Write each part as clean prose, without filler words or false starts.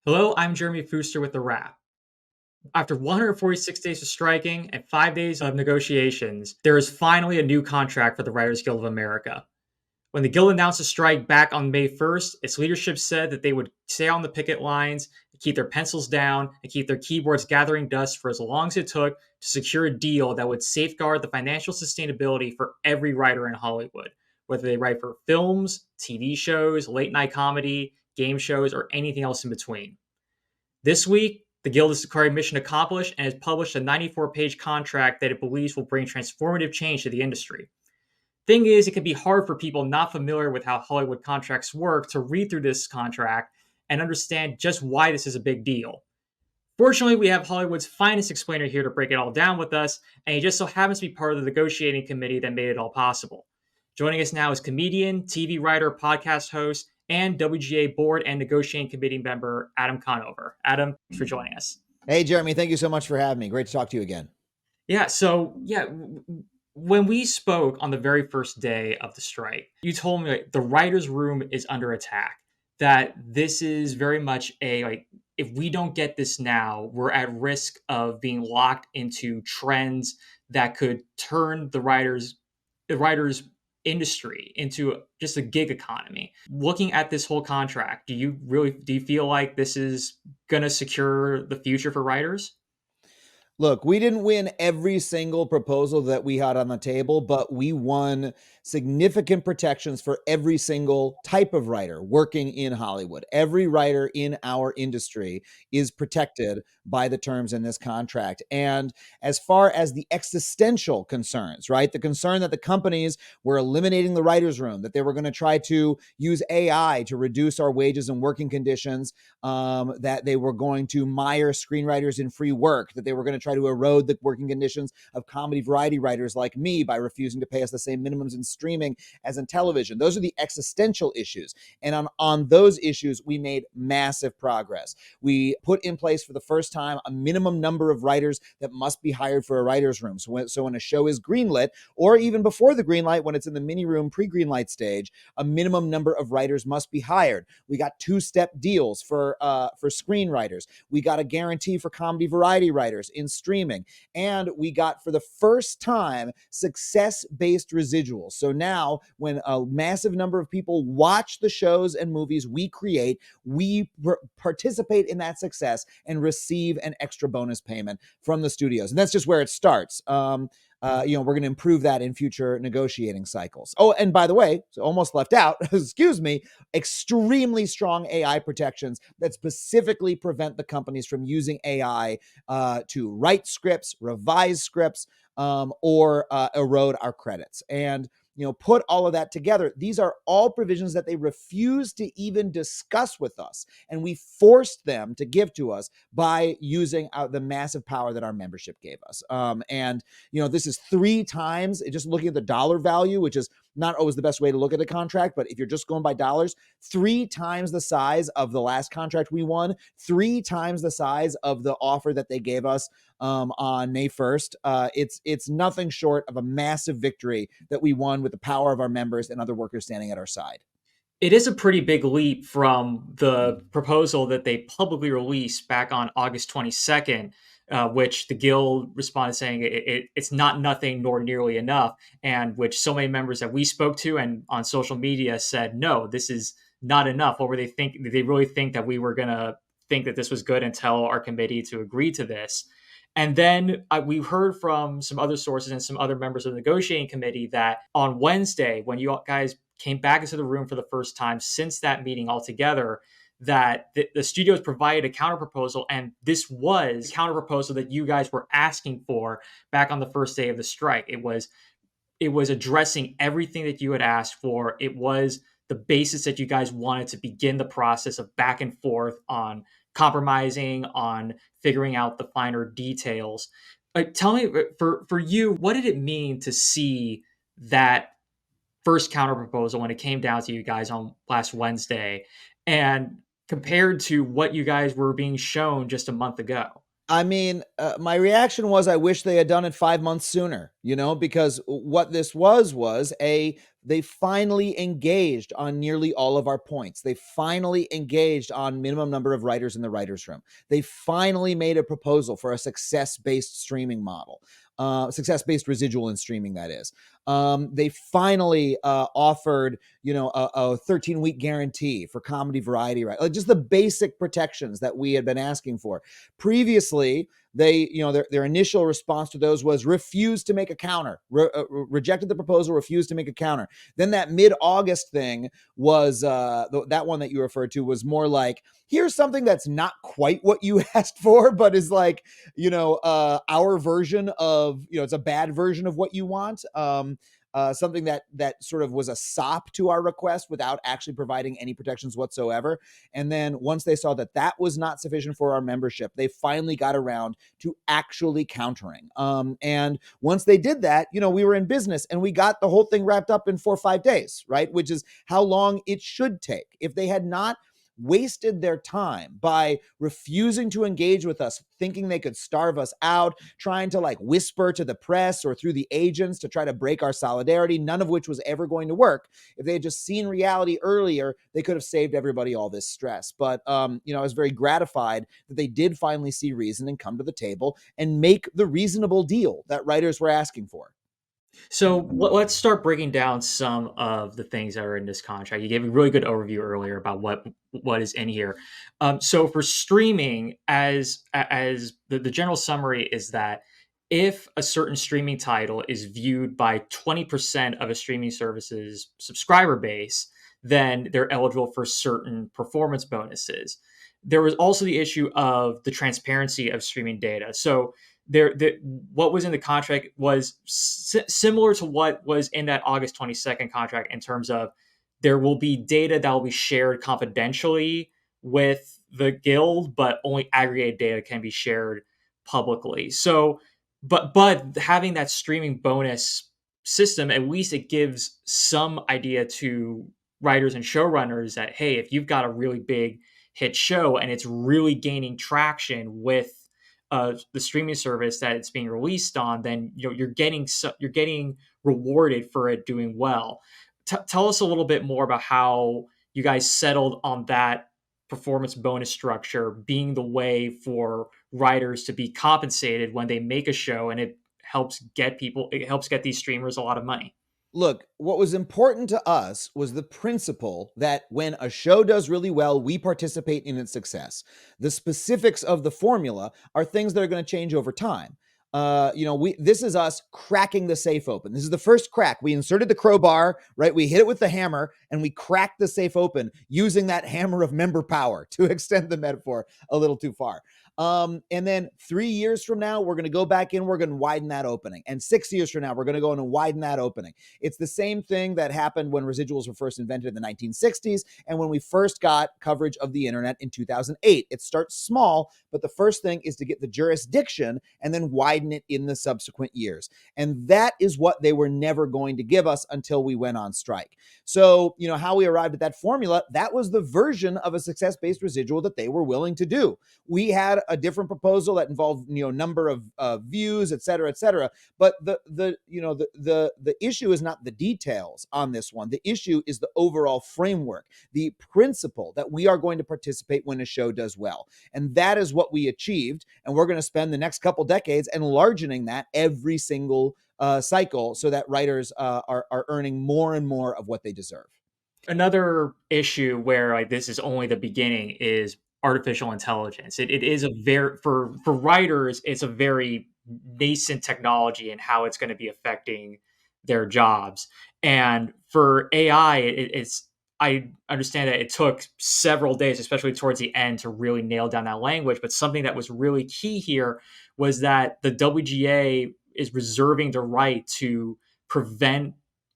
Hello, I'm Jeremy Fuster with TheWrap. After 146 days of striking and 5 days of negotiations, there is finally a new contract for the Writers Guild of America. When the Guild announced a strike back on May 1st, its leadership said that they would stay on the picket lines, keep their pencils down, and keep their keyboards gathering dust for as long as it took to secure a deal that would safeguard the financial sustainability for every writer in Hollywood, whether they write for films, TV shows, late night comedy, game shows, or anything else in between. This week, the Guild has declared mission accomplished and has published a 94-page contract that it believes will bring transformative change to the industry. Thing is, it can be hard for people not familiar with how Hollywood contracts work to read through this contract and understand just why this is a big deal. Fortunately, we have Hollywood's finest explainer here to break it all down with us, and he just so happens to be part of the negotiating committee that made it all possible. Joining us now is comedian, TV writer, podcast host, and WGA board and negotiating committee member Adam Conover. Adam, thanks for joining us. Hey, Jeremy, thank you so much for having me. Great to talk to you again. When we spoke on the very first day of the strike, you told me the writer's room is under attack. That this is very much if we don't get this now, we're at risk of being locked into trends that could turn the writers industry into just a gig economy. Looking at this whole contract, do you feel like this is going to secure the future for writers? Look, we didn't win every single proposal that we had on the table, but we won significant protections for every single type of writer working in Hollywood. Every writer in our industry is protected by the terms in this contract. And as far as the existential concerns, right, the concern that the companies were eliminating the writer's room, that they were going to try to use AI to reduce our wages and working conditions, that they were going to mire screenwriters in free work, that they were going to try to erode the working conditions of comedy variety writers like me by refusing to pay us the same minimums in streaming as in television. Those are the existential issues. And on those issues, we made massive progress. We put in place for the first time a minimum number of writers that must be hired for a writer's room. So when a show is greenlit, or even before the greenlight, when it's in the mini room pre-greenlight stage, a minimum number of writers must be hired. We got two-step deals for screenwriters. We got a guarantee for comedy variety writers in streaming. And we got, for the first time, success-based residuals. So now, when a massive number of people watch the shows and movies we create, we participate in that success and receive an extra bonus payment from the studios. And that's just where it starts. We're going to improve that in future negotiating cycles. Oh, and by the way, so almost left out, excuse me, extremely strong AI protections that specifically prevent the companies from using AI to write scripts, revise scripts, or erode our credits. And put all of that together. These are all provisions that they refused to even discuss with us, and we forced them to give to us by using the massive power that our membership gave us. This is 3 times, just looking at the dollar value, which is not always the best way to look at a contract, but if you're just going by dollars, 3 times the size of the last contract we won, 3 times the size of the offer that they gave us on May 1st. It's nothing short of a massive victory that we won with the power of our members and other workers standing at our side. It is a pretty big leap from the proposal that they publicly released back on August 22nd, which the Guild responded saying it's not nothing nor nearly enough, and which so many members that we spoke to and on social media said, no, this is not enough. What were they think? Did they really think that we were going to think that this was good and tell our committee to agree to this? And then we heard from some other sources and some other members of the negotiating committee that on Wednesday, when you guys came back into the room for the first time since that meeting altogether, that the studios provided a counterproposal, and this was a counterproposal that you guys were asking for back on the first day of the strike. It was addressing everything that you had asked for. It was the basis that you guys wanted to begin the process of back and forth on compromising, on figuring out the finer details. Tell me, for you, what did it mean to see that first counter proposal when it came down to you guys on last Wednesday, and compared to what you guys were being shown just a month ago? I mean, my reaction was I wish they had done it 5 months sooner, because what this was they finally engaged on nearly all of our points. They finally engaged on minimum number of writers in the writer's room. They finally made a proposal for a success-based streaming model, success-based residual in streaming, that is. They finally offered, a 13-week guarantee for comedy variety, right? Like just the basic protections that we had been asking for. Previously, they, their initial response to those was refuse to make a counter, rejected the proposal, refused to make a counter. Then that mid-August thing was that one that you referred to was more like, here's something that's not quite what you asked for, but is like, our version of, it's a bad version of what you want. Something that sort of was a sop to our request without actually providing any protections whatsoever. And then once they saw that that was not sufficient for our membership, they finally got around to actually countering. And once they did that, we were in business and we got the whole thing wrapped up in 4 or 5 days, right? Which is how long it should take. If they had not wasted their time by refusing to engage with us, thinking they could starve us out, trying to like whisper to the press or through the agents to try to break our solidarity, none of which was ever going to work. If they had just seen reality earlier, they could have saved everybody all this stress. But, I was very gratified that they did finally see reason and come to the table and make the reasonable deal that writers were asking for. So let's start breaking down some of the things that are in this contract. You gave a really good overview earlier about what is in here. So for streaming, as the general summary is that if a certain streaming title is viewed by 20% of a streaming service's subscriber base, then they're eligible for certain performance bonuses. There was also the issue of the transparency of streaming data. So what was in the contract was similar to what was in that August 22nd contract in terms of there will be data that will be shared confidentially with the guild, but only aggregated data can be shared publicly. So, but having that streaming bonus system, at least it gives some idea to writers and showrunners that, hey, if you've got a really big hit show and it's really gaining traction with the streaming service that it's being released on, then you're getting rewarded for it doing well. Tell us a little bit more about how you guys settled on that performance bonus structure being the way for writers to be compensated when they make a show, and it helps get these streamers a lot of money. Look, what was important to us was the principle that when a show does really well, we participate in its success. The specifics of the formula are things that are going to change over time. This is us cracking the safe open. This is the first crack. We inserted the crowbar, right? We hit it with the hammer and we cracked the safe open using that hammer of member power, to extend the metaphor a little too far. And then 3 years from now, we're going to go back in, we're going to widen that opening. And 6 years from now, we're going to go in and widen that opening. It's the same thing that happened when residuals were first invented in the 1960s and when we first got coverage of the internet in 2008. It starts small, but the first thing is to get the jurisdiction and then widen it in the subsequent years. And that is what they were never going to give us until we went on strike. So, how we arrived at that formula, that was the version of a success-based residual that they were willing to do. We had a different proposal that involved, number of views, et cetera, et cetera. But the issue is not the details on this one. The issue is the overall framework, the principle that we are going to participate when a show does well. And that is what we achieved. And we're going to spend the next couple decades enlarging that every single cycle so that writers are earning more and more of what they deserve. Another issue where like this is only the beginning is artificial intelligence. It is a very for writers, it's a very nascent technology and how it's going to be affecting their jobs. And for AI, it's I understand that it took several days, especially towards the end, to really nail down that language. But something that was really key here was that the WGA is reserving the right to prevent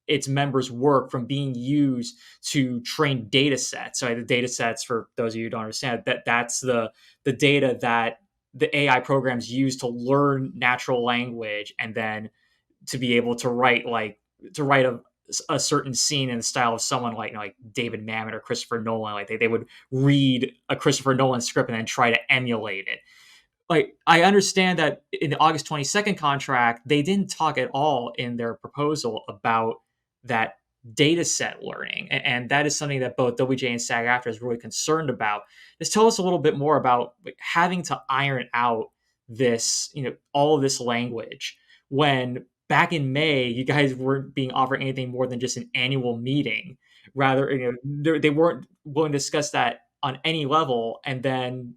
its members' work from being used to train data sets. So the data sets, for those of you who don't understand, that's the data that the AI programs use to learn natural language and then to be able to write a certain scene in the style of someone like like David Mamet or Christopher Nolan. Like they would read a Christopher Nolan script and then try to emulate it. like I understand that in the August 22nd contract, they didn't talk at all in their proposal about that data set learning. And that is something that both WGA and SAG-AFTRA is really concerned about. Just tell us a little bit more about like, having to iron out this, all of this language when back in May, you guys weren't being offered anything more than just an annual meeting. Rather, they weren't willing to discuss that on any level. And then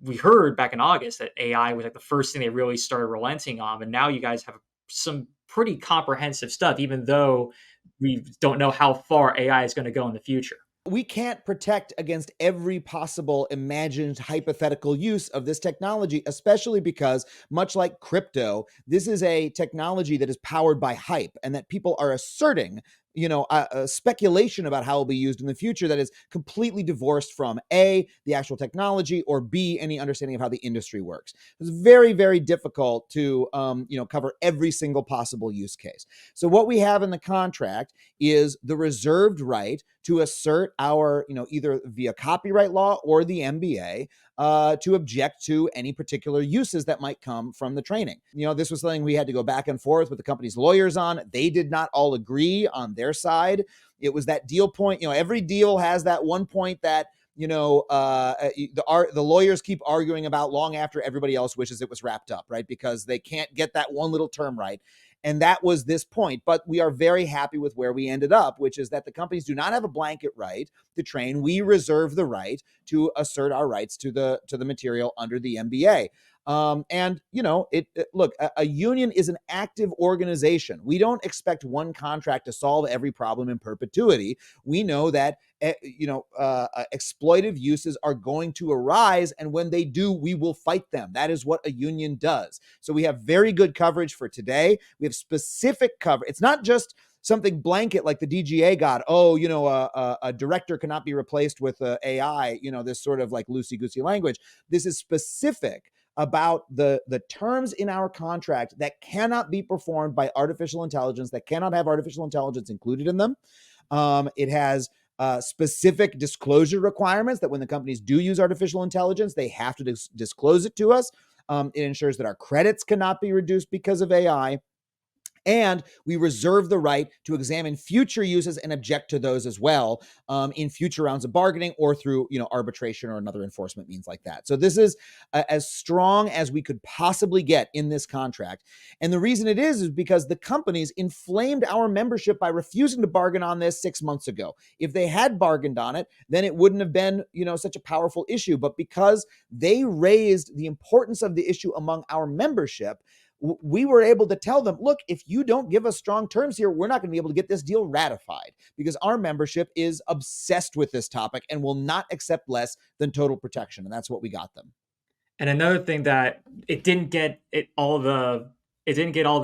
we heard back in August that AI was like the first thing they really started relenting on, and now you guys have some pretty comprehensive stuff, even though we don't know how far AI is going to go in the future. We can't protect against every possible imagined hypothetical use of this technology, especially because, much like crypto, this is a technology that is powered by hype and that people are asserting a speculation about how it will be used in the future that is completely divorced from A, the actual technology, or B, any understanding of how the industry works. It's very, very difficult to cover every single possible use case. So what we have in the contract is the reserved right to assert our, either via copyright law or the MBA, to object to any particular uses that might come from the training. This was something we had to go back and forth with the company's lawyers on. They did not all agree on their side. It was that deal point. Every deal has that one point that the lawyers keep arguing about long after everybody else wishes it was wrapped up, right? Because they can't get that one little term right. And that was this point. But we are very happy with where we ended up, which is that the companies do not have a blanket right to train. We reserve the right to assert our rights to the material under the MBA. Look, a union is an active organization. We don't expect one contract to solve every problem in perpetuity. We know that exploitive uses are going to arise, and when they do, we will fight them. That is what a union does. So we have very good coverage for today. We have specific cover. It's not just something blanket like the DGA got. A director cannot be replaced with AI. This sort of like loosey-goosey language. This is specific about the terms in our contract that cannot be performed by artificial intelligence, that cannot have artificial intelligence included in them. It has specific disclosure requirements that when the companies do use artificial intelligence, they have to disclose it to us. It ensures that our credits cannot be reduced because of AI. And we reserve the right to examine future uses and object to those as well, in future rounds of bargaining or through arbitration or another enforcement means like that. So this is as strong as we could possibly get in this contract. And the reason it is because the companies inflamed our membership by refusing to bargain on this 6 months ago. If they had bargained on it, then it wouldn't have been such a powerful issue. But because they raised the importance of the issue among our membership, we were able to tell them, look, if you don't give us strong terms here, we're not going to be able to get this deal ratified, because our membership is obsessed with this topic and will not accept less than total protection. And that's what we got them. And another thing that it didn't get all the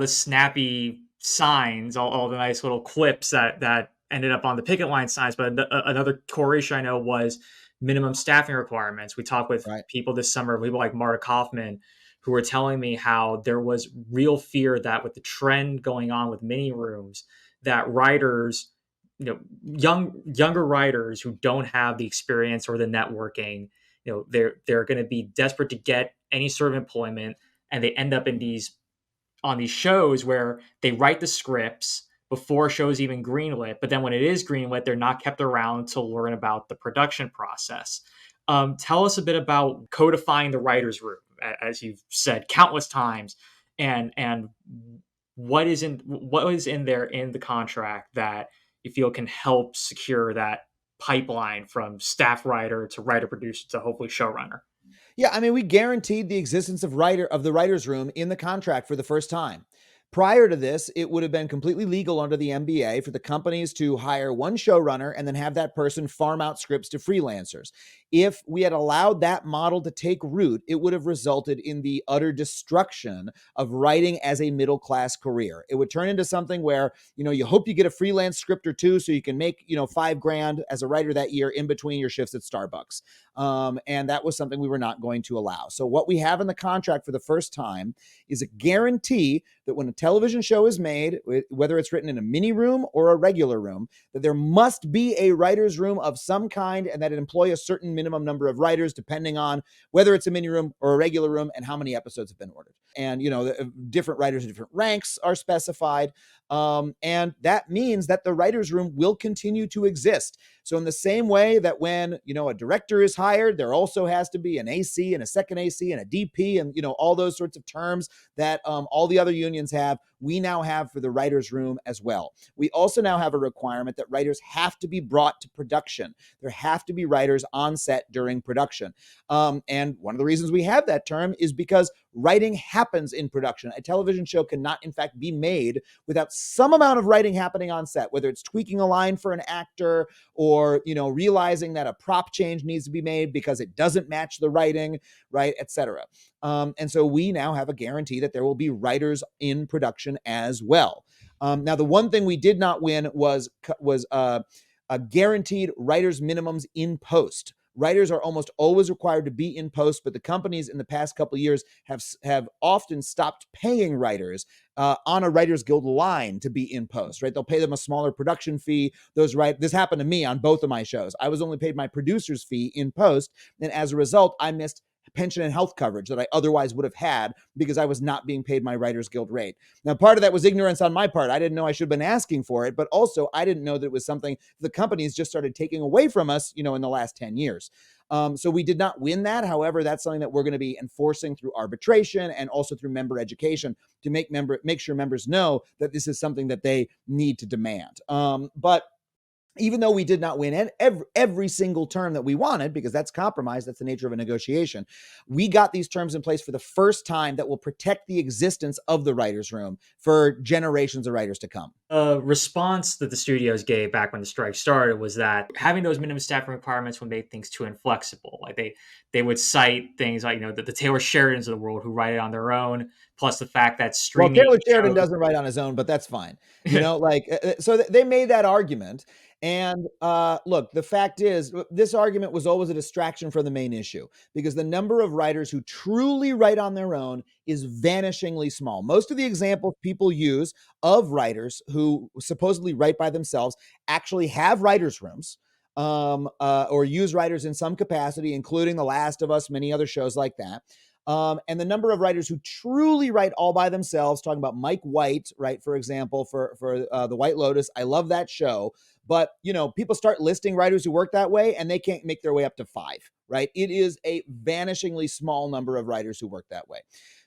snappy signs, all the nice little clips that ended up on the picket line signs. But another core issue I know was minimum staffing requirements. We talked with people this summer, people like Marta Kaufman, who were telling me how there was real fear that with the trend going on with mini rooms, that writers, younger writers who don't have the experience or the networking, they're going to be desperate to get any sort of employment, and they end up on these shows where they write the scripts before shows even greenlit, but then when it is greenlit, they're not kept around to learn about the production process. Tell us a bit about codifying the writer's room, as you've said countless times, and what is in there in the contract that you feel can help secure that pipeline from staff writer to writer producer to hopefully showrunner. Yeah, I mean, we guaranteed the existence of the writer's room in the contract for the first time. Prior to this, it would have been completely legal under the MBA for the companies to hire one showrunner and then have that person farm out scripts to freelancers. If we had allowed that model to take root, it would have resulted in the utter destruction of writing as a middle-class career. It would turn into something where, you hope you get a freelance script or two so you can make, $5,000 as a writer that year in between your shifts at Starbucks. And that was something we were not going to allow. So what we have in the contract for the first time is a guarantee that when a television show is made, whether it's written in a mini room or a regular room, that there must be a writer's room of some kind, and that it employ a certain minimum number of writers, depending on whether it's a mini room or a regular room and how many episodes have been ordered. And, different writers in different ranks are specified. And that means that the writer's room will continue to exist. So in the same way that when, a director is hired, there also has to be an AC and a second AC and a DP and, all those sorts of terms that all the other unions have, we now have for the writer's room as well. We also now have a requirement that writers have to be brought to production. There have to be writers on set during production. And one of the reasons we have that term is because writing happens in production. A television show cannot, in fact, be made without some amount of writing happening on set, whether it's tweaking a line for an actor or, realizing that a prop change needs to be made because it doesn't match the writing, right, etc. And so we now have a guarantee that there will be writers in production as well. Now, the one thing we did not win was a guaranteed writers' minimums in post. Writers are almost always required to be in post, but the companies in the past couple of years have often stopped paying writers on a Writers Guild line to be in post, right? They'll pay them a smaller production fee. This happened to me on both of my shows. I was only paid my producer's fee in post, and as a result, I missed pension and health coverage that I otherwise would have had because I was not being paid my Writers Guild rate. Now, part of that was ignorance on my part. I didn't know I should have been asking for it, but also I didn't know that it was something the companies just started taking away from us, in the last 10 years. So we did not win that. However, that's something that we're going to be enforcing through arbitration and also through member education to make sure members know that this is something that they need to demand. But even though we did not win every single term that we wanted, because that's compromise, that's the nature of a negotiation, we got these terms in place for the first time that will protect the existence of the writer's room for generations of writers to come. A response that the studios gave back when the strike started was that having those minimum staffing requirements would make things too inflexible. Like they would cite things like, the Taylor Sheridans of the world who write it on their own, plus the fact that streaming. Well, Taylor Sheridan doesn't write on his own, but that's fine. So they made that argument. And look, the fact is, this argument was always a distraction from the main issue because the number of writers who truly write on their own is vanishingly small. Most of the examples people use of writers who supposedly write by themselves actually have writers' rooms or use writers in some capacity, including The Last of Us, many other shows like that. And the number of writers who truly write all by themselves, talking about Mike White, right, for example, for The White Lotus. I love that show. But, people start listing writers who work that way and they can't make their way up to 5, right? It is a vanishingly small number of writers who work that way.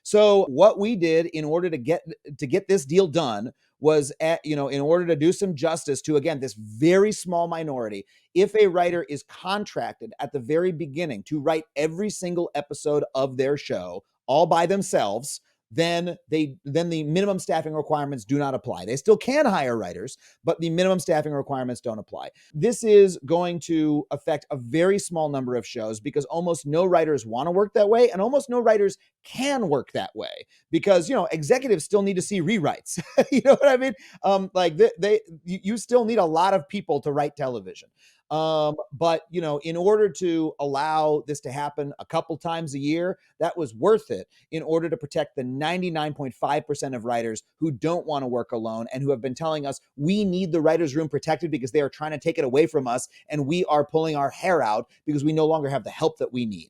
So what we did in order to get this deal done was in order to do some justice to, again, this very small minority, if a writer is contracted at the very beginning to write every single episode of their show all by themselves, then the minimum staffing requirements do not apply. They still can hire writers, but the minimum staffing requirements don't apply. This is going to affect a very small number of shows because almost no writers want to work that way and almost no writers can work that way because, executives still need to see rewrites. You know what I mean? You still need a lot of people to write television. But in order to allow this to happen a couple times a year, that was worth it in order to protect the 99.5% of writers who don't want to work alone and who have been telling us we need the writer's room protected because they are trying to take it away from us and we are pulling our hair out because we no longer have the help that we need.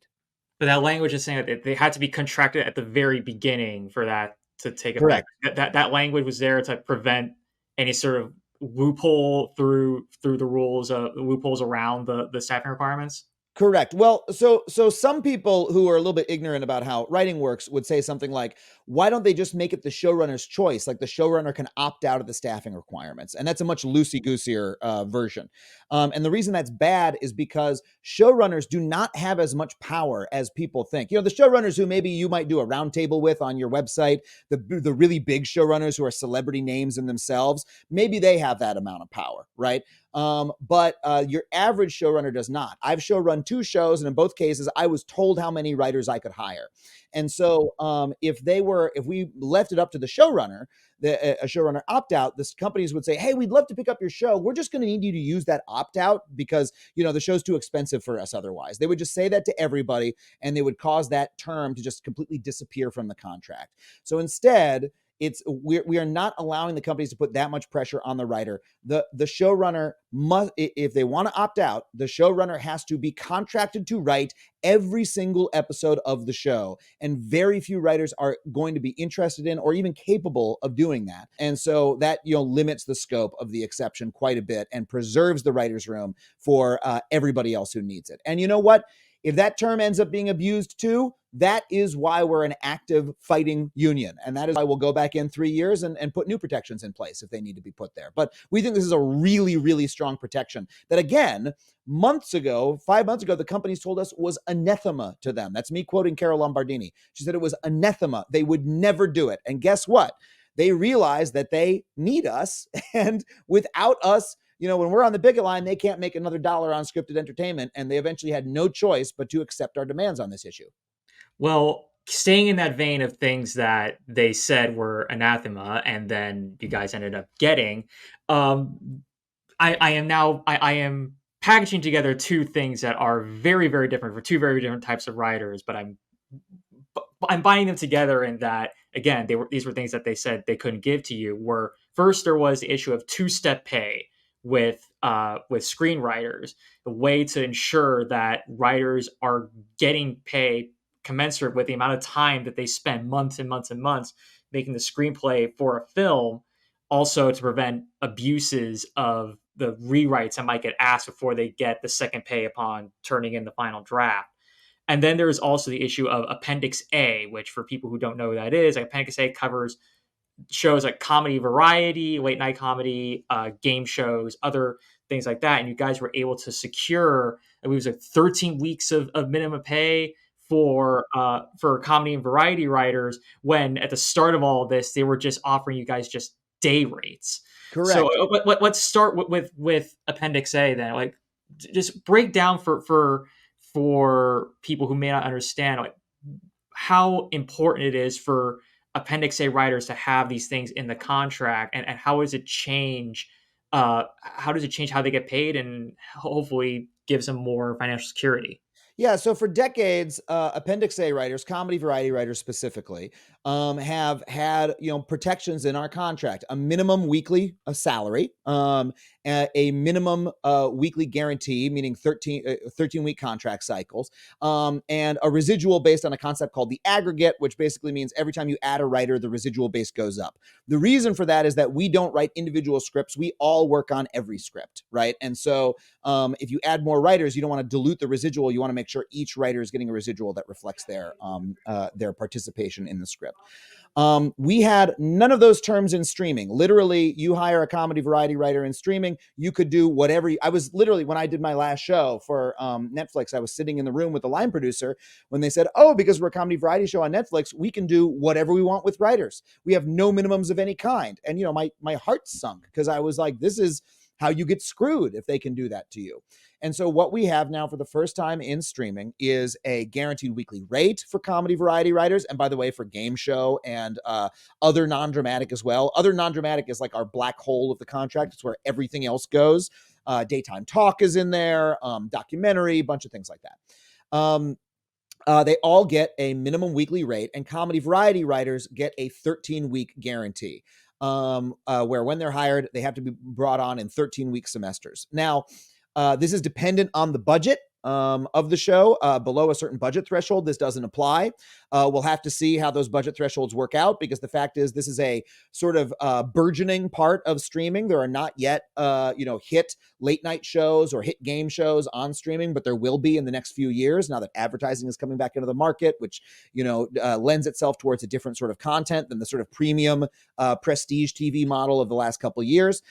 But that language is saying that they had to be contracted at the very beginning for that to take effect. Correct. That language was there to prevent any sort of loophole through the rules, loopholes around the staffing requirements. Correct. Well, so some people who are a little bit ignorant about how writing works would say something like, why don't they just make it the showrunner's choice? Like the showrunner can opt out of the staffing requirements. And that's a much loosey-goosier version. And the reason that's bad is because showrunners do not have as much power as people think. The showrunners who maybe you might do a roundtable with on your website, the really big showrunners who are celebrity names in themselves, maybe they have that amount of power, right? But your average showrunner does not. I've showrun 2 shows, and in both cases, I was told how many writers I could hire. And so if we left it up to the showrunner, a showrunner opt-out, the companies would say, hey, we'd love to pick up your show. We're just going to need you to use that opt-out because, the show's too expensive for us otherwise. They would just say that to everybody, and they would cause that term to just completely disappear from the contract. So instead, We are not allowing the companies to put that much pressure on the writer. The showrunner must, if they want to opt out, the showrunner has to be contracted to write every single episode of the show. And very few writers are going to be interested in or even capable of doing that. And so that, limits the scope of the exception quite a bit and preserves the writer's room for everybody else who needs it. And you know what? If that term ends up being abused too, that is why we're an active fighting union. And that is why we'll go back in 3 years and put new protections in place if they need to be put there. But we think this is a really, really strong protection that, again, 5 months ago, the companies told us was anathema to them. That's me quoting Carol Lombardini. She said it was anathema. They would never do it. And guess what? They realize that they need us. And without us, when we're on the picket line, they can't make another dollar on scripted entertainment. And they eventually had no choice but to accept our demands on this issue. Well, staying in that vein of things that they said were anathema and then you guys ended up getting, I am packaging together two things that are very, very different for two very different types of writers, but I'm binding them together in that, again, these were things that they said they couldn't give to you. Where first there was the issue of two-step pay with screenwriters, a way to ensure that writers are getting pay commensurate with the amount of time that they spend months and months and months making the screenplay for a film. Also to prevent abuses of the rewrites that might get asked before they get the second pay upon turning in the final draft. And then there's also the issue of Appendix A, which for people who don't know what that is, Appendix A covers shows like comedy, variety, late night comedy, game shows, other things like that. And you guys were able to secure, I believe it was like 13 weeks of minimum pay for comedy and variety writers, when at the start of all of this, they were just offering you guys just day rates. Correct. So let's start with Appendix A then. Like, just break down for people who may not understand, like, how important it is for Appendix A writers to have these things in the contract, and how does it change how they get paid, and hopefully gives them more financial security. Yeah, so for decades, Appendix A writers, comedy variety writers specifically, have had protections in our contract: a minimum weekly salary, a minimum weekly guarantee, meaning 13-week contract cycles, and a residual based on a concept called the aggregate, which basically means every time you add a writer, the residual base goes up. The reason for that is that we don't write individual scripts; we all work on every script, right? And so if you add more writers, you don't want to dilute the residual. You want to make sure each writer is getting a residual that reflects their participation in the script. We had none of those terms in streaming. Literally, you hire a comedy variety writer in streaming, you could do whatever. I was literally, when I did my last show for Netflix, I was sitting in the room with the line producer when they said, oh, because we're a comedy variety show on Netflix, we can do whatever we want with writers. We have no minimums of any kind. And, my heart sunk, because I was like, this is how you get screwed if they can do that to you. And so what we have now for the first time in streaming is a guaranteed weekly rate for comedy variety writers. And by the way, for game show and other non-dramatic as well. Other non-dramatic is like our black hole of the contract. It's where everything else goes. Daytime talk is in there, documentary, a bunch of things like that. They all get a minimum weekly rate, and comedy variety writers get a 13-week guarantee. Where when they're hired, they have to be brought on in 13-week semesters. Now, this is dependent on the budget of the show. Below a certain budget threshold, this doesn't apply. We'll have to see how those budget thresholds work out, because the fact is this is a sort of burgeoning part of streaming. There are not yet, hit late night shows or hit game shows on streaming, but there will be in the next few years, now that advertising is coming back into the market, which, lends itself towards a different sort of content than the sort of premium prestige TV model of the last couple of years.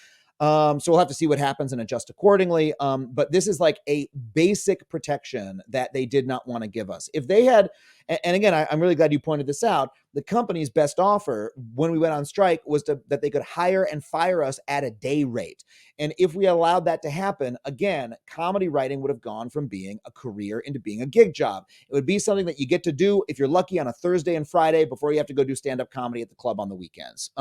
So we'll have to see what happens and adjust accordingly. But this is like a basic protection that they did not want to give us. If they had, and again, I'm really glad you pointed this out, the company's best offer when we went on strike was that they could hire and fire us at a day rate. And if we allowed that to happen, again, comedy writing would have gone from being a career into being a gig job. It would be something that you get to do, if you're lucky, on a Thursday and Friday before you have to go do stand-up comedy at the club on the weekends.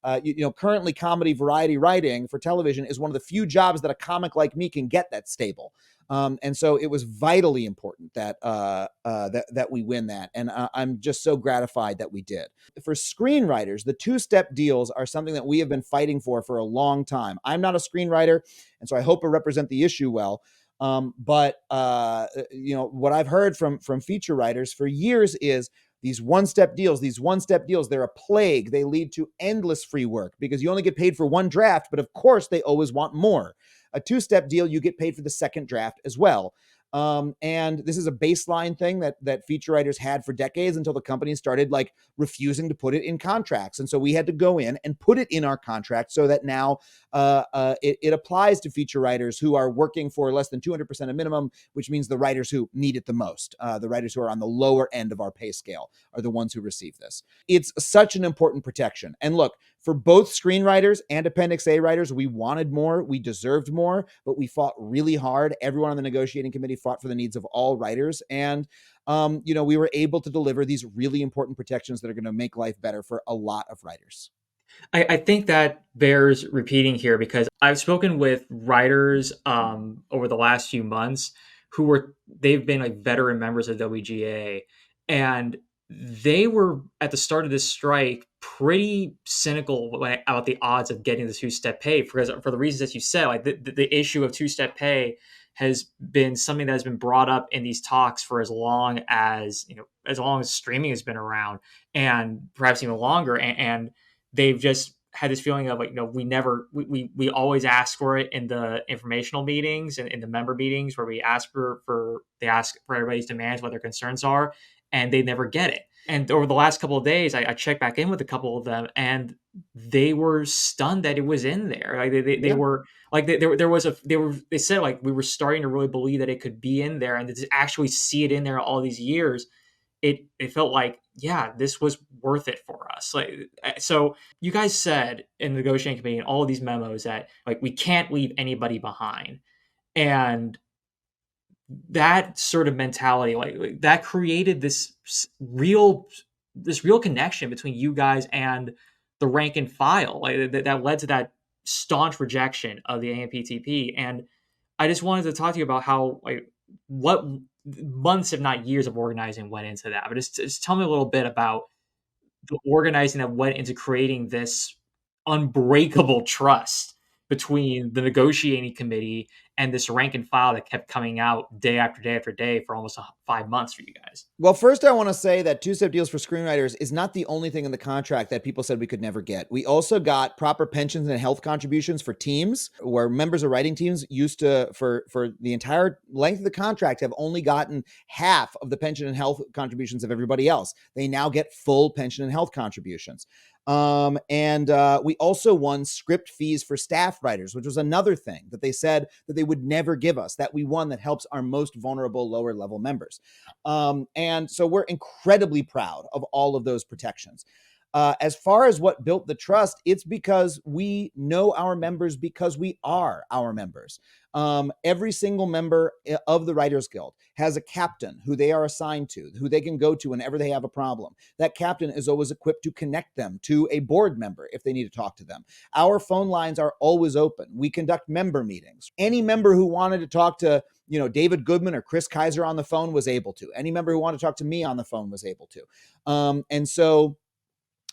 Currently comedy variety writing for television is one of the few jobs that a comic like me can get that's stable. And so it was vitally important that that we win that, and I'm just so gratified that we did. For screenwriters, the two-step deals are something that we have been fighting for a long time. I'm not a screenwriter, and so I hope I represent the issue well. But what I've heard from feature writers for years is these one-step deals, they're a plague. They lead to endless free work because you only get paid for one draft, but of course they always want more. A two-step deal, you get paid for the second draft as well. And this is a baseline thing that feature writers had for decades until the company started like refusing to put it in contracts. And so we had to go in and put it in our contract so that now it applies to feature writers who are working for less than 200% of minimum, which means the writers who need it the most. The writers who are on the lower end of our pay scale are the ones who receive this. It's such an important protection. And look, for both screenwriters and Appendix A writers, we wanted more, we deserved more, but we fought really hard. Everyone on the negotiating committee fought for the needs of all writers. And, we were able to deliver these really important protections that are going to make life better for a lot of writers. I think that bears repeating here because I've spoken with writers over the last few months they've been like veteran members of WGA, and they were at the start of this strike pretty cynical about the odds of getting the two-step pay for the reasons that you said. Like the issue of two-step pay has been something that has been brought up in these talks for as long as streaming has been around, and perhaps even longer. And they've just had this feeling of like, we always ask for it in the informational meetings and in the member meetings where we ask they ask for everybody's demands, what their concerns are, and they never get it. And over the last couple of days, I checked back in with a couple of them, and they were stunned that it was in there. Like they were like they said like we were starting to really believe that it could be in there, and to actually see it in there all these years, it felt like, yeah, this was worth it for us. So you guys said in the negotiating committee and all of these memos that like we can't leave anybody behind, and that sort of mentality like that created real connection between you guys and the rank and file that led to that staunch rejection of the AMPTP. And I just wanted to talk to you about how what months, if not years, of organizing went into that. But just tell me a little bit about the organizing that went into creating this unbreakable trust between the negotiating committee and this rank and file that kept coming out day after day after day for almost 5 months for you guys. Well, first, I want to say that two-step deals for screenwriters is not the only thing in the contract that people said we could never get. We also got proper pensions and health contributions for teams, where members of writing teams used to, for the entire length of the contract, have only gotten half of the pension and health contributions of everybody else. They now get full pension and health contributions. And we also won script fees for staff writers, which was another thing that they said that they would never give us, that we won, that helps our most vulnerable lower level members. And so we're incredibly proud of all of those protections. As far as what built the trust, it's because we know our members because we are our members. Every single member of the Writers Guild has a captain who they are assigned to, who they can go to whenever they have a problem. That captain is always equipped to connect them to a board member if they need to talk to them. Our phone lines are always open. We conduct member meetings. Any member who wanted to talk to David Goodman or Chris Kaiser on the phone was able to. Any member who wanted to talk to me on the phone was able to. And so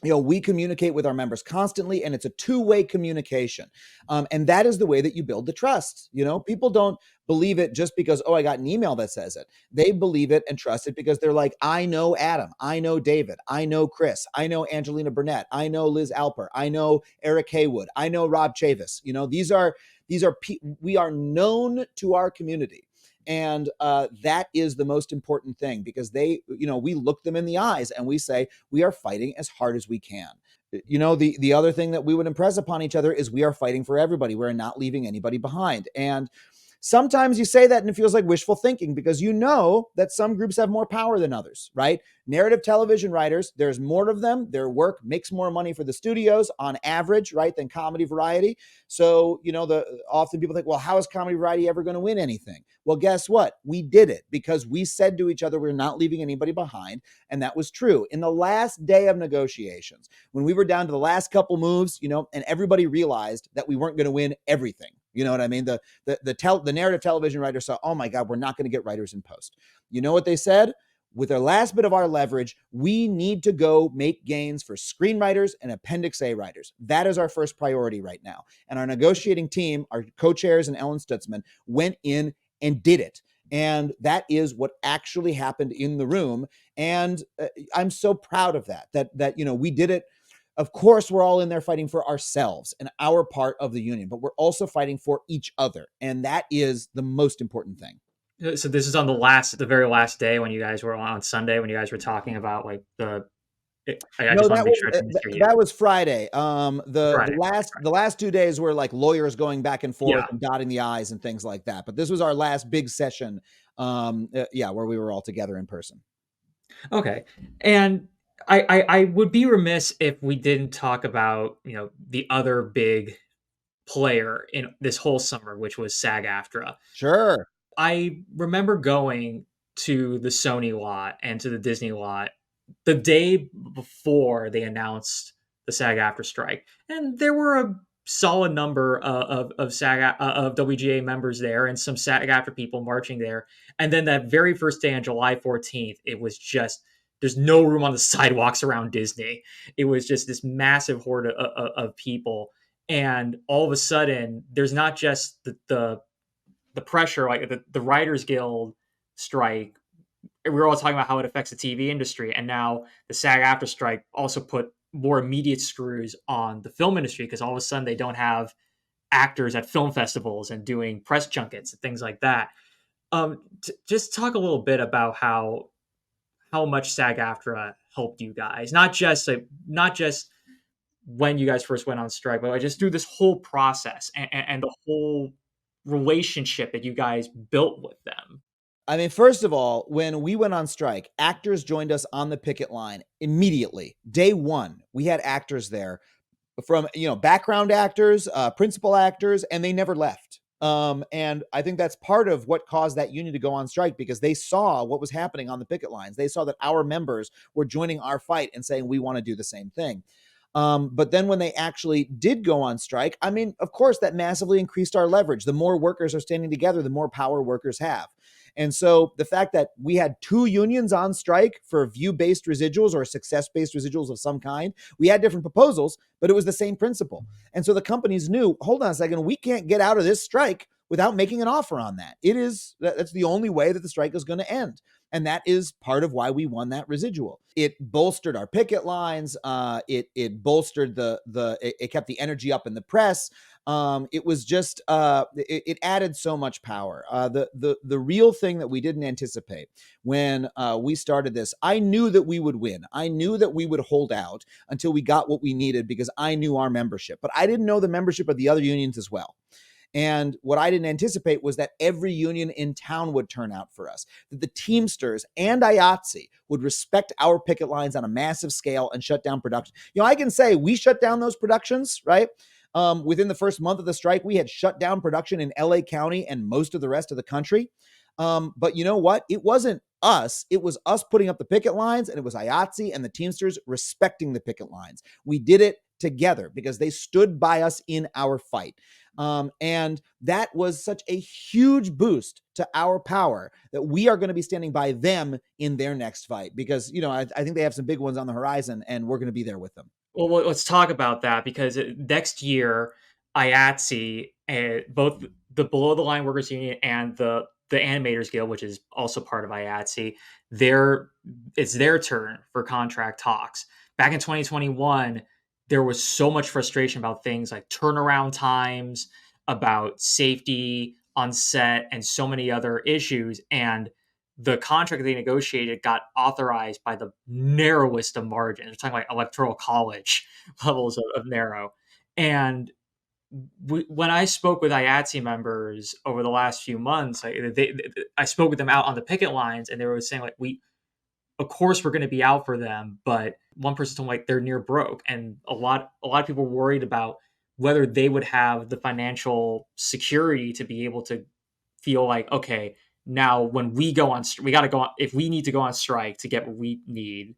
we communicate with our members constantly, and it's a two-way communication. And that is the way that you build the trust. People don't believe it just because, I got an email that says it. They believe it and trust it because they're like, I know Adam, I know David, I know Chris, I know Angelina Burnett, I know Liz Alper, I know Eric Haywood, I know Rob Chavis. We are known to our community. And that is the most important thing, because we look them in the eyes and we say, we are fighting as hard as we can. The other thing that we would impress upon each other is we are fighting for everybody. We're not leaving anybody behind. And Sometimes you say that and it feels like wishful thinking because you know that some groups have more power than others, right? Narrative television writers, there's more of them. Their work makes more money for the studios on average, right, than comedy variety. So, often people think, well, how is comedy variety ever going to win anything? Well, guess what? We did it because we said to each other, we're not leaving anybody behind. And that was true. In the last day of negotiations, when we were down to the last couple moves, and everybody realized that we weren't going to win everything. You know what I mean? The narrative television writers saw, oh my God, we're not going to get writers in post. You know what they said? With their last bit of our leverage, we need to go make gains for screenwriters and Appendix A writers. That is our first priority right now. And our negotiating team, our co-chairs and Ellen Stutzman, went in and did it. And that is what actually happened in the room. And I'm so proud of that we did it. Of course, we're all in there fighting for ourselves and our part of the union, but we're also fighting for each other. And that is the most important thing. So this is on the very last day when you guys were on Sunday when you guys were talking about like I No, just want to make sure I didn't hear you. that was Friday. The Friday. last 2 days were like lawyers going back and forth Yeah. and dotting the I's and things like that. But this was our last big session. Where we were all together in person. Okay. And I would be remiss if we didn't talk about, the other big player in this whole summer, which was SAG-AFTRA. Sure. I remember going to the Sony lot and to the Disney lot the day before they announced the SAG-AFTRA strike, and there were a solid number of of WGA members there, and some SAG-AFTRA people marching there. And then that very first day on July 14th, it was just there's no room on the sidewalks around Disney. It was just this massive horde of people, and all of a sudden, there's not just the pressure, like the Writers Guild strike. We were all talking about how it affects the TV industry, and now the SAG-AFTRA strike also put more immediate screws on the film industry because all of a sudden they don't have actors at film festivals and doing press junkets and things like that. Just talk a little bit about how much SAG-AFTRA helped you guys, not just when you guys first went on strike, but just through this whole process and the whole relationship that you guys built with them. I mean, first of all, when we went on strike, actors joined us on the picket line immediately. Day one, we had actors there from, background actors, principal actors, and they never left. And I think that's part of what caused that union to go on strike because they saw what was happening on the picket lines. They saw that our members were joining our fight and saying, we want to do the same thing. But then when they actually did go on strike, I mean, of course, that massively increased our leverage. The more workers are standing together, the more power workers have. And so the fact that we had two unions on strike for view-based residuals or success-based residuals of some kind, we had different proposals, but it was the same principle. And so the companies knew, hold on a second, we can't get out of this strike without making an offer on that. That's the only way that the strike is going to end. And that is part of why we won that residual. It bolstered our picket lines. It bolstered it kept the energy up in the press. It was just it added so much power. The real thing that we didn't anticipate when we started this, I knew that we would win. I knew that we would hold out until we got what we needed because I knew our membership, but I didn't know the membership of the other unions as well. And what I didn't anticipate was that every union in town would turn out for us, that the Teamsters and IATSE would respect our picket lines on a massive scale and shut down production. I can say we shut down those productions, right? Within the first month of the strike, we had shut down production in LA County and most of the rest of the country. But you know what? It wasn't us. It was us putting up the picket lines, and it was IATSE and the Teamsters respecting the picket lines. We did it together because they stood by us in our fight. And that was such a huge boost to our power that we are going to be standing by them in their next fight because, I think they have some big ones on the horizon and we're going to be there with them. Well, let's talk about that because next year, IATSE, both the Below the Line Workers Union and the Animators Guild, which is also part of IATSE, it's their turn for contract talks. Back in 2021, there was so much frustration about things like turnaround times, about safety on set, and so many other issues. And the contract they negotiated got authorized by the narrowest of margins. We're talking like electoral college levels of narrow. And when I spoke with IATSE members over the last few months, I spoke with them out on the picket lines, and they were saying like, we, of course, we're going to be out for them, but one person told me like they're near broke, and a lot of people were worried about whether they would have the financial security to be able to feel like, okay, now when we go on, we got to go on. If we need to go on strike to get what we need,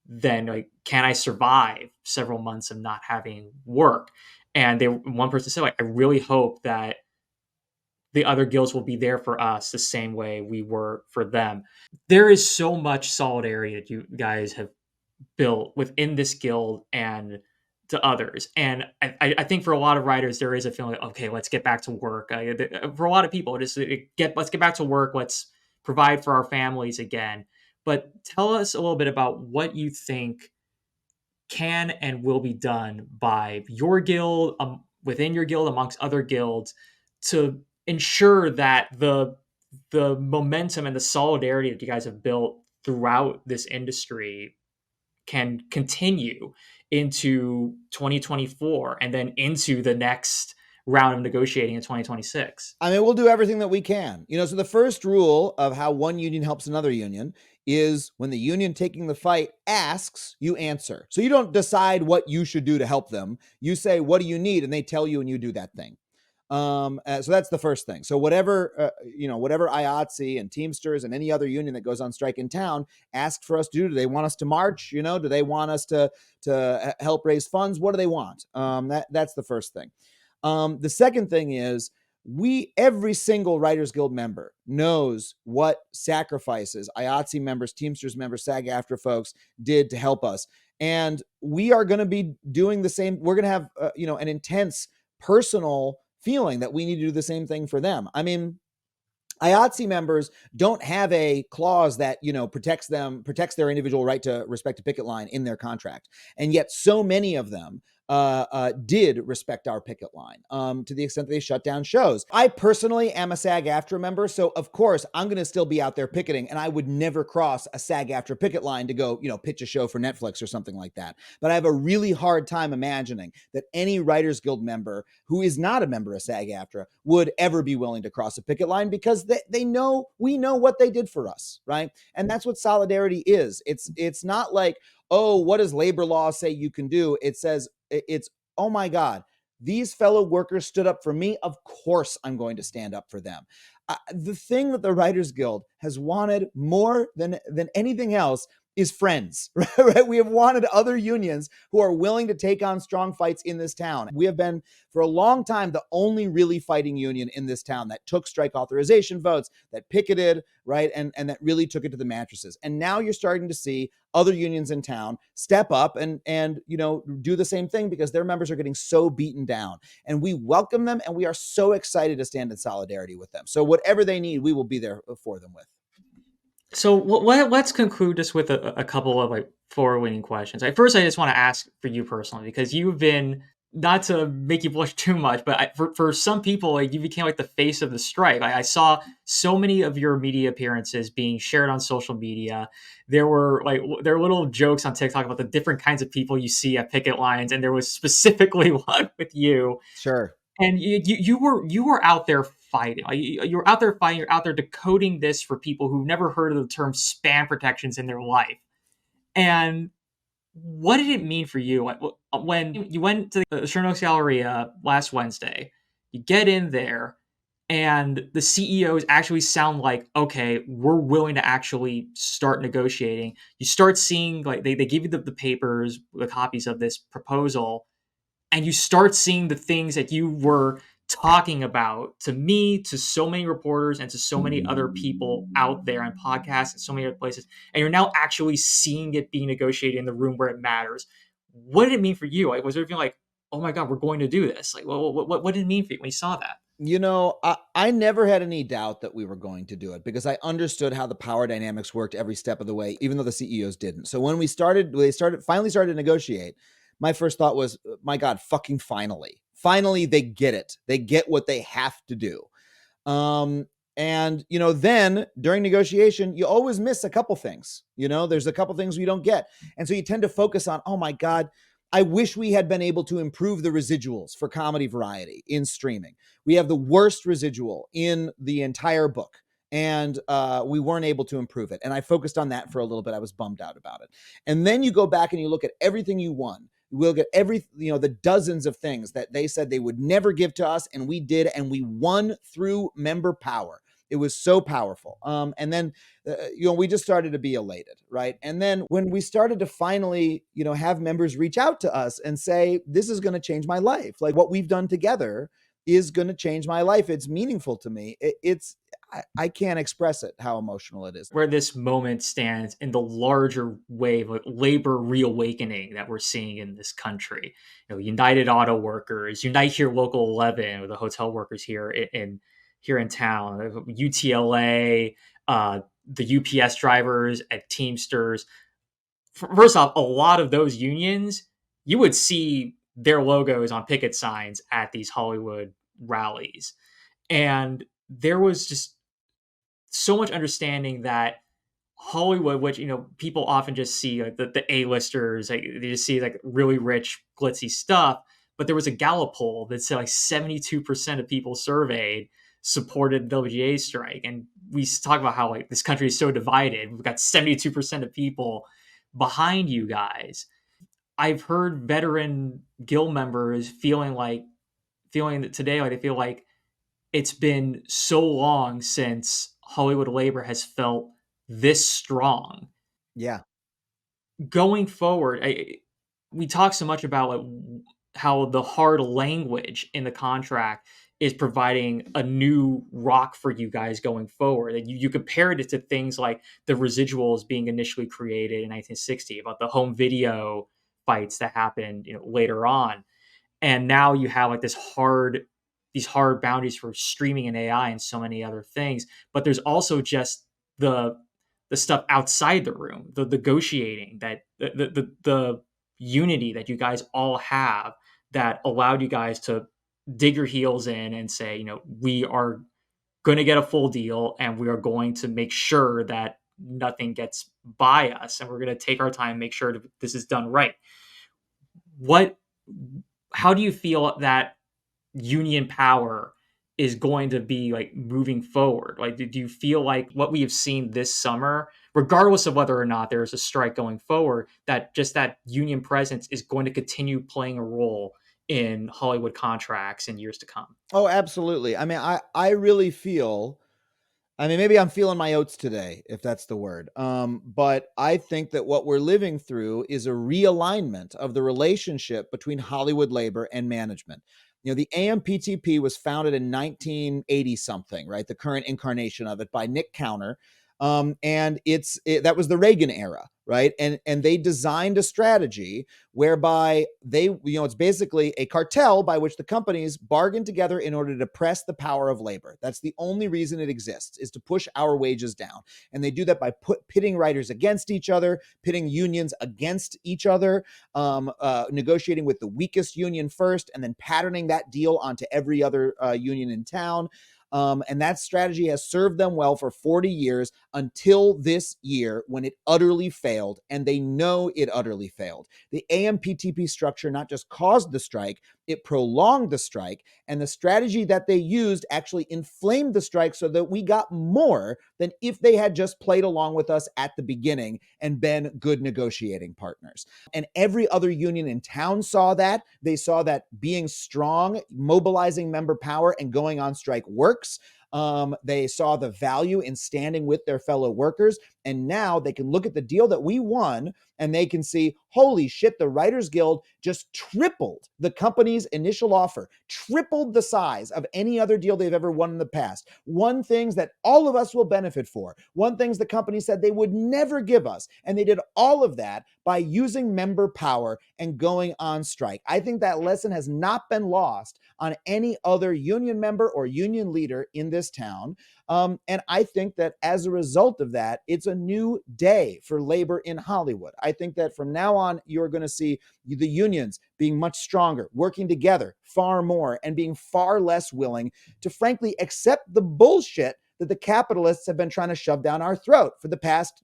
then like, can I survive several months of not having work? And one person said, like, I really hope that the other guilds will be there for us the same way we were for them. There is so much solidarity that you guys have built within this guild and to others. And I think for a lot of writers, there is a feeling like, okay, let's get back to work. For a lot of people, let's get back to work. Let's provide for our families again. But tell us a little bit about what you think can and will be done by your guild, within your guild, amongst other guilds, to ensure that the momentum and the solidarity that you guys have built throughout this industry can continue into 2024 and then into the next round of negotiating in 2026. I mean, we'll do everything that we can. So the first rule of how one union helps another union is when the union taking the fight asks, you answer. So you don't decide what you should do to help them. You say, what do you need? And they tell you, and you do that thing. So that's the first thing. So whatever IATSE and Teamsters and any other union that goes on strike in town ask for us to do. Do they want us to march? Do they want us to help raise funds? What do they want? That's the first thing. The second thing is, every single Writers Guild member knows what sacrifices IATSE members, Teamsters members, SAG-AFTRA folks did to help us. And we are going to be doing the same. We're going to have, an intense personal feeling that we need to do the same thing for them. I mean, IATSE members don't have a clause that protects their individual right to respect a picket line in their contract, and yet so many of them did respect our picket line to the extent that they shut down shows. I personally am a SAG-AFTRA member, so of course I'm going to still be out there picketing, and I would never cross a SAG-AFTRA picket line to go, pitch a show for Netflix or something like that. But I have a really hard time imagining that any Writers Guild member who is not a member of SAG-AFTRA would ever be willing to cross a picket line, because we know what they did for us, right? And that's what solidarity is. It's not like, oh, what does labor law say you can do? It says, oh my God, these fellow workers stood up for me. Of course, I'm going to stand up for them. The thing that the Writers Guild has wanted more than anything else is friends, right? We have wanted other unions who are willing to take on strong fights in this town. We have been, for a long time, the only really fighting union in this town that took strike authorization votes, that picketed, right? And that really took it to the mattresses. And now you're starting to see other unions in town step up and do the same thing, because their members are getting so beaten down. And we welcome them, and we are so excited to stand in solidarity with them. So whatever they need, we will be there for them with. So let's conclude this with a couple of like forward-leaning questions. First, I just want to ask for you personally, because you've been, not to make you blush too much, but for some people, like, you became like the face of the strike. I saw so many of your media appearances being shared on social media. There were little jokes on TikTok about the different kinds of people you see at picket lines, and there was specifically one with you. Sure. And you were out there fighting. You're out there fighting. You're out there decoding this for people who've never heard of the term spam protections in their life. And what did it mean for you when you went to the Showrunners Galleria last Wednesday? You get in there, and the CEOs actually sound like, okay, we're willing to actually start negotiating. You start seeing, like, they give you the papers, the copies of this proposal, and you start seeing the things that you were talking about to me, to so many reporters, and to so many other people out there on podcasts and so many other places, and you're now actually seeing it being negotiated in the room where it matters. What did it mean for you? Like, was there anything like, oh my God, we're going to do this? Like, what did it mean for you when you saw that? I never had any doubt that we were going to do it, because I understood how the power dynamics worked every step of the way, even though the CEOs didn't. So when they finally started to negotiate, my first thought was, my God, fucking finally they get it. They get what they have to do. And then during negotiation, you always miss a couple things. There's a couple things we don't get. And so you tend to focus on, oh my God, I wish we had been able to improve the residuals for comedy variety in streaming. We have the worst residual in the entire book, and we weren't able to improve it. And I focused on that for a little bit. I was bummed out about it. And then you go back and you look at everything you won. We'll get the dozens of things that they said they would never give to us, and we did, and we won through member power. It was so powerful. And then, we just started to be elated, right? And then when we started to finally, have members reach out to us and say, this is going to change my life. Like, what we've done together is going to change my life. It's meaningful to me. I can't express it, how emotional it is. Where this moment stands in the larger wave of labor reawakening that we're seeing in this country. United Auto Workers, Unite Here Local 11, with the hotel workers here in town, UTLA, the UPS drivers at Teamsters. First off, a lot of those unions, you would see their logos on picket signs at these Hollywood rallies. And there was just so much understanding that Hollywood, which people often just see like the A-listers, like, they just see like really rich, glitzy stuff. But there was a Gallup poll that said like 72% of people surveyed supported the WGA strike, and we talk about how like this country is so divided. We've got 72% of people behind you guys. I've heard veteran Guild members feeling that today, like they feel like it's been so long since Hollywood labor has felt this strong. Yeah. Going forward, we talk so much about like how the hard language in the contract is providing a new rock for you guys going forward. And you compared it to things like the residuals being initially created in 1960, about the home video fights that happened later on. And now you have like these hard boundaries for streaming and AI and so many other things. But there's also just the stuff outside the room, the negotiating, that the unity that you guys all have, that allowed you guys to dig your heels in and say, we are going to get a full deal, and we are going to make sure that nothing gets by us, and we're going to take our time and make sure this is done right. How do you feel that union power is going to be like moving forward? Like, do you feel like what we have seen this summer, regardless of whether or not there's a strike going forward, that just that union presence is going to continue playing a role in Hollywood contracts in years to come? Oh, absolutely. I mean, I really feel, maybe I'm feeling my oats today, if that's the word. But I think that what we're living through is a realignment of the relationship between Hollywood labor and management. The AMPTP was founded in 1980 something, right? The current incarnation of it, by Nick Counter. And that was the Reagan era, right? And they designed a strategy whereby it's basically a cartel by which the companies bargain together in order to press the power of labor. That's the only reason it exists, is to push our wages down. And they do that by pitting writers against each other, pitting unions against each other, negotiating with the weakest union first, and then patterning that deal onto every other union in town. And that strategy has served them well for 40 years until this year, when it utterly failed, and they know it utterly failed. The AMPTP structure not just caused the strike, it prolonged the strike, and the strategy that they used actually inflamed the strike so that we got more than if they had just played along with us at the beginning and been good negotiating partners. And every other union in town saw that. They saw that being strong, mobilizing member power, and going on strike works. They saw the value in standing with their fellow workers. And now they can look at the deal that we won and they can see, holy shit, the Writers Guild just tripled the company's initial offer, tripled the size of any other deal they've ever won in the past. Won things that all of us will benefit for. Won things the company said they would never give us. And they did all of that by using member power and going on strike. I think that lesson has not been lost on any other union member or union leader in this town. And I think that as a result of that, it's a new day for labor in Hollywood. I think that from now on, you're going to see the unions being much stronger, working together far more, and being far less willing to, frankly, accept the bullshit that the capitalists have been trying to shove down our throat for the past,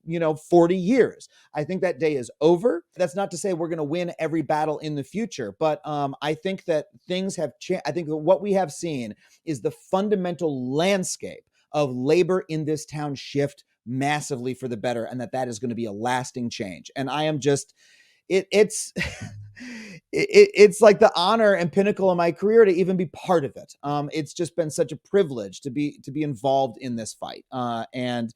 40 years. I think that day is over. That's not to say we're going to win every battle in the future, but I think that things have changed. I think that what we have seen is the fundamental landscape of labor in this town shift massively for the better, and that is going to be a lasting change. And I am just, it's it's like the honor and pinnacle of my career to even be part of it. It's just been such a privilege to be involved in this fight. And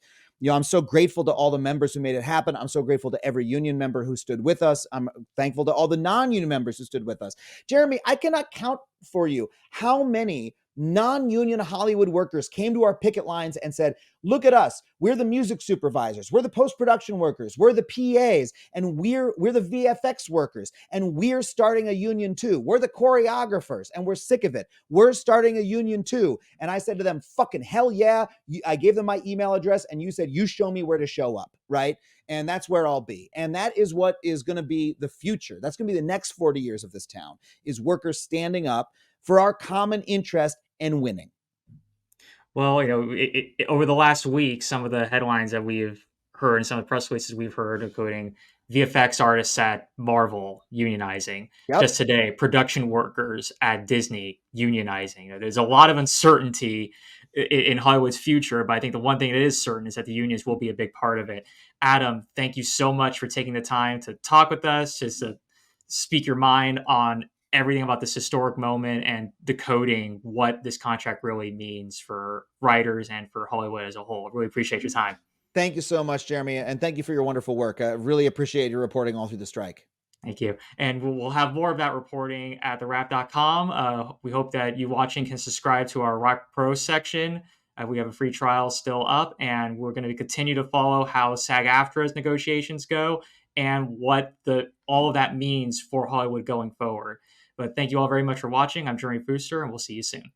I'm so grateful to all the members who made it happen. I'm so grateful to every union member who stood with us. I'm thankful to all the non-union members who stood with us. Jeremy, I cannot count for you how many non-union Hollywood workers came to our picket lines and said, look at us. We're the music supervisors. We're the post-production workers. We're the PAs. And we're the VFX workers. And we're starting a union too. We're the choreographers. And we're sick of it. We're starting a union too. And I said to them, fucking hell yeah. I gave them my email address and you said, you show me where to show up, right? And that's where I'll be. And that is what is going to be the future. That's going to be the next 40 years of this town, is workers standing up for our common interest and winning. Well, over the last week, some of the headlines that we've heard and some of the press releases we've heard, including VFX artists at Marvel unionizing. Yep. Just today, production workers at Disney unionizing. There's a lot of uncertainty in Hollywood's future, but I think the one thing that is certain is that the unions will be a big part of it. Adam, thank you so much for taking the time to talk with us, just to speak your mind on everything about this historic moment and decoding what this contract really means for writers and for Hollywood as a whole. Really appreciate your time. Thank you so much, Jeremy. And thank you for your wonderful work. I really appreciate your reporting all through the strike. Thank you. And we'll have more of that reporting at TheWrap.com. We hope that you watching can subscribe to our Rock Pro section. We have a free trial still up, and we're going to continue to follow how SAG-AFTRA's negotiations go and what all of that means for Hollywood going forward. But thank you all very much for watching. I'm Jeremy Fuster, and we'll see you soon.